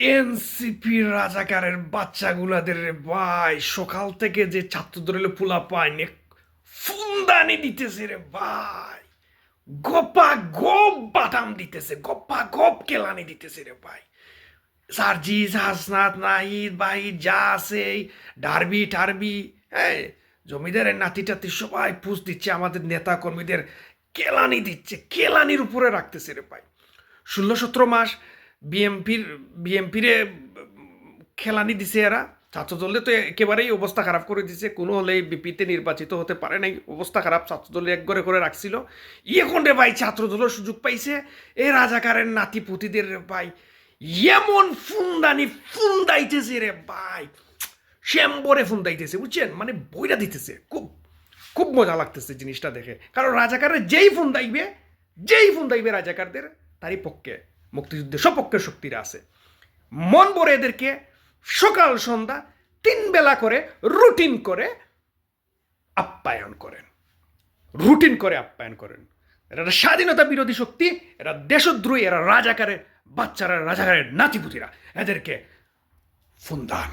NCP রাজাকারের বাচ্চাগুলাদের রে ভাই সকাল থেকে যে ছাত্রদের পোলা পায়নি ফুন্দানি দিতেছে রে ভাই, গপা গপ বাটাম দিতেছে, গপা গপ কেলানি দিতেছে রে ভাই। সার্জিস হাসনাত নাহিদ বাহিদ যা আছে এই ডারবি টারবি, হ্যাঁ, জমিদারের নাতি টাতি সবাই পুষ দিচ্ছে, আমাদের নেতা কর্মীদের কেলানি দিচ্ছে, কেলানির উপরে রাখতেছে রে ভাই। 16-17 মাস বিএমপিরে খেলানি দিছে এরা। ছাত্রদলে তো একেবারেই অবস্থা খারাপ করে দিছে, কোনো হলেই বিপিতে নির্বাচিত হতে পারে নাই, অবস্থা খারাপ, ছাত্রদলে এক ঘরে করে রাখছিল। এখন রে ভাই ছাত্রদলের সুযোগ পাইছে, এ রাজাকারের নাতি পুতিদের রে ভাই এমন ফুন্দানি ফুন্দাইতেছে রে ভাই, শ্যাম্বরে ফুন্দাইতেছে, বুঝছেন, মানে বইরা দিতেছে। খুব খুব মজা লাগতেছে জিনিসটা দেখে, কারণ রাজাকারের যেই ফুন্দাইবে রাজাকারদের তারই পক্ষে মুক্তিযুদ্ধের সপক্ষের শক্তিরা আছে। মন ভরে এদেরকে সকাল সন্ধ্যা 3 বেলা করে রুটিন করে আপ্যায়ন করেন, এরা স্বাধীনতা বিরোধী শক্তি, এরা দেশদ্রোহী, এরা রাজাকারের বাচ্চারা, রাজাকারের নাতিপুতিরা, এদেরকে ফুন্দান।